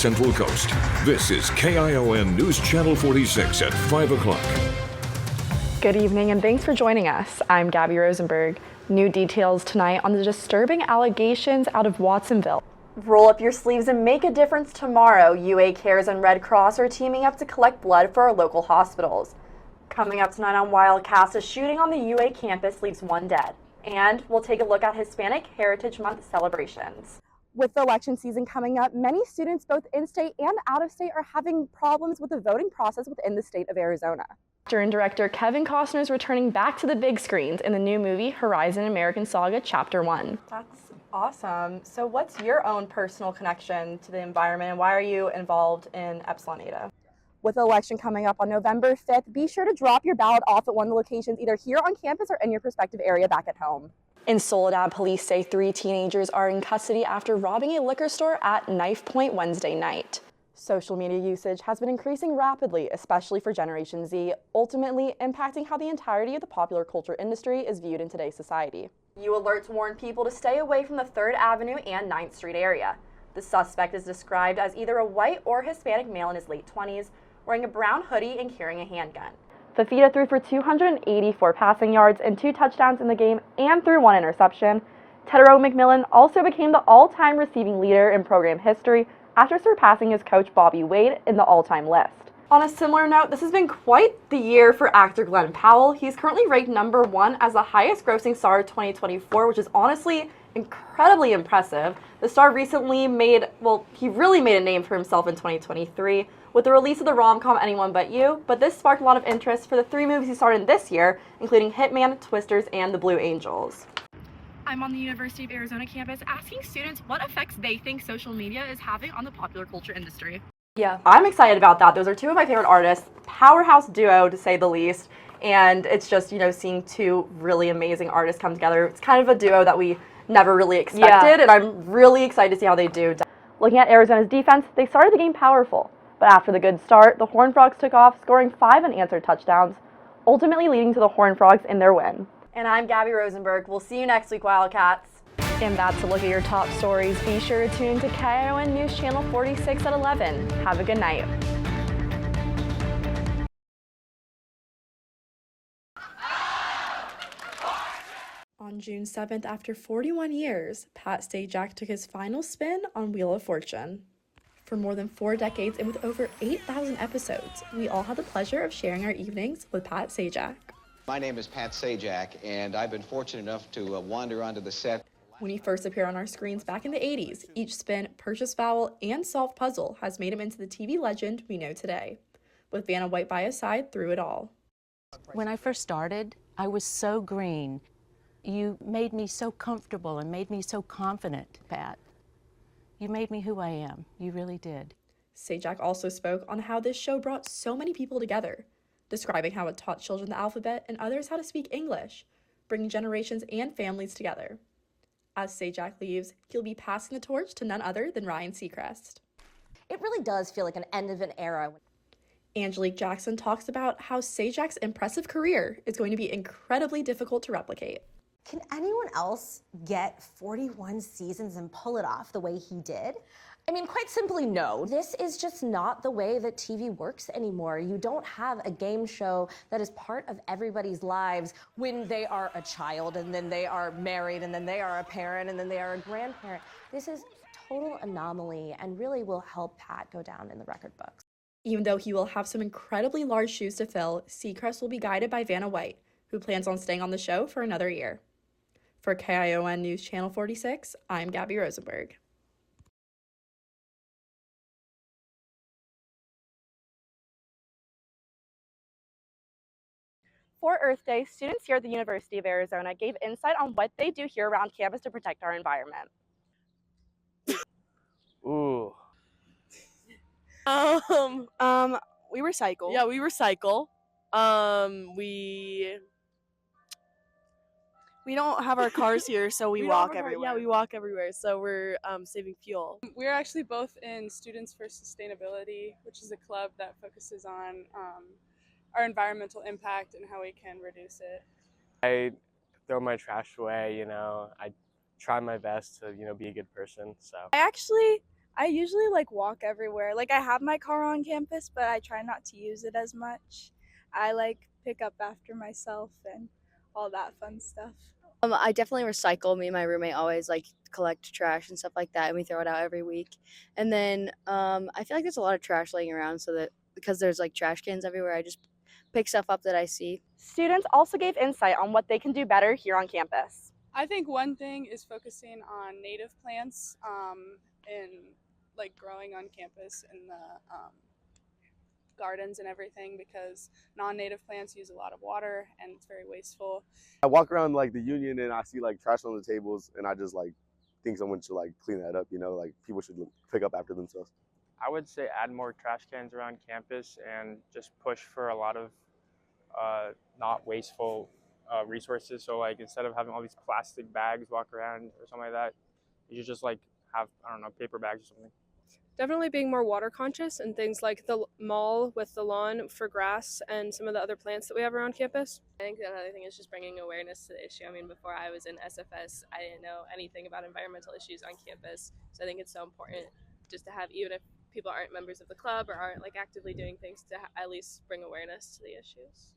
Central Coast. This is KION News Channel 46 at 5 o'clock. Good evening and thanks for joining us. I'm Gabby Rosenberg. New details tonight on the disturbing allegations out of Watsonville. Roll up your sleeves and make a difference tomorrow. UA Cares and Red Cross are teaming up to collect blood for our local hospitals. Coming up tonight on Wildcast, a shooting on the UA campus leaves one dead. And we'll take a look at Hispanic Heritage Month celebrations. With the election season coming up, many students both in-state and out-of-state are having problems with the voting process within the state of Arizona. Actor and director Kevin Costner is returning back to the big screens in the new movie Horizon American Saga Chapter 1. That's awesome. So what's your own personal connection to the environment and why are you involved in Epsilon Eta? With the election coming up on November 5th, be sure to drop your ballot off at one of the locations either here on campus or in your prospective area back at home. In Soledad, police say 3 teenagers are in custody after robbing a liquor store at knife point Wednesday night. Social media usage has been increasing rapidly, especially for Generation Z, ultimately impacting how the entirety of the popular culture industry is viewed in today's society. New alerts warn people to stay away from the 3rd Avenue and 9th Street area. The suspect is described as either a white or Hispanic male in his late 20s, wearing a brown hoodie and carrying a handgun. Fafita threw for 284 passing yards and 2 touchdowns in the game and threw 1 interception. Tedero McMillan also became the all-time receiving leader in program history after surpassing his coach Bobby Wade in the all-time list. On a similar note, this has been quite the year for actor Glenn Powell. He's currently ranked #1 as the highest grossing star of 2024, which is honestly incredibly impressive. The star recently he really made a name for himself in 2023 with the release of the rom-com Anyone But You, but this sparked a lot of interest for the 3 movies he starred in this year, including Hitman, Twisters, and The Blue Angels. I'm on the University of Arizona campus asking students what effects they think social media is having on the popular culture industry. Yeah, I'm excited about that. Those are 2 of my favorite artists, powerhouse duo to say the least, and it's just, seeing 2 really amazing artists come together. It's kind of a duo that we never really expected, and I'm really excited to see how they do. Looking at Arizona's defense, they started the game powerful, but after the good start, the Horned Frogs took off, scoring 5 unanswered touchdowns, ultimately leading to the Horned Frogs in their win. And I'm Gabby Rosenberg. We'll see you next week, Wildcats. And that's a look at your top stories. Be sure to tune in to KION News Channel 46 at 11. Have a good night. On June 7th, after 41 years, Pat Sajak took his final spin on Wheel of Fortune. For more than 4 decades and with over 8,000 episodes, we all had the pleasure of sharing our evenings with Pat Sajak. My name is Pat Sajak, and I've been fortunate enough to wander onto the set. When he first appeared on our screens back in the 80s, each spin, purchase vowel, and solved puzzle has made him into the TV legend we know today, with Vanna White by his side through it all. When I first started, I was so green. You made me so comfortable and made me so confident, Pat. You made me who I am. You really did. Sajak also spoke on how this show brought so many people together, describing how it taught children the alphabet and others how to speak English, bringing generations and families together. As Sajak leaves, he'll be passing the torch to none other than Ryan Seacrest. It really does feel like an end of an era. Angelique Jackson talks about how Sajak's impressive career is going to be incredibly difficult to replicate. Can anyone else get 41 seasons and pull it off the way he did? I mean, quite simply, no. This is just not the way that TV works anymore. You don't have a game show that is part of everybody's lives when they are a child, and then they are married, and then they are a parent, and then they are a grandparent. This is a total anomaly and really will help Pat go down in the record books. Even though he will have some incredibly large shoes to fill, Seacrest will be guided by Vanna White, who plans on staying on the show for another year. For KION News Channel 46, I'm Gabby Rosenberg. For Earth Day, students here at the University of Arizona gave insight on what they do here around campus to protect our environment. Ooh. We recycle. Yeah, we recycle. We don't have our cars here, so we walk everywhere. Yeah, we walk everywhere, so we're saving fuel. We're actually both in Students for Sustainability, which is a club that focuses on our environmental impact and how we can reduce it. I throw my trash away, I try my best to, be a good person, so. I actually I usually like walk everywhere. Like I have my car on campus, but I try not to use it as much. I like pick up after myself and all that fun stuff. I definitely recycle. Me and my roommate always like collect trash and stuff like that, and we throw it out every week. And then I feel like there's a lot of trash laying around, so that because there's like trash cans everywhere, I just pick stuff up that I see. Students also gave insight on what they can do better here on campus. I think one thing is focusing on native plants and like growing on campus in the gardens and everything, because non-native plants use a lot of water and it's very wasteful. I walk around like the union and I see like trash on the tables and I just like think someone should like clean that up, you know, like people should pick up after themselves. I would say add more trash cans around campus and just push for a lot of not wasteful resources. So like instead of having all these plastic bags walk around or something like that, you should just like have, I don't know, paper bags or something. Definitely being more water conscious and things like the mall with the lawn for grass and some of the other plants that we have around campus. I think another thing is just bringing awareness to the issue. I mean, before I was in SFS, I didn't know anything about environmental issues on campus. So I think it's so important just to have, even if people aren't members of the club or aren't like actively doing things, to at least bring awareness to the issues.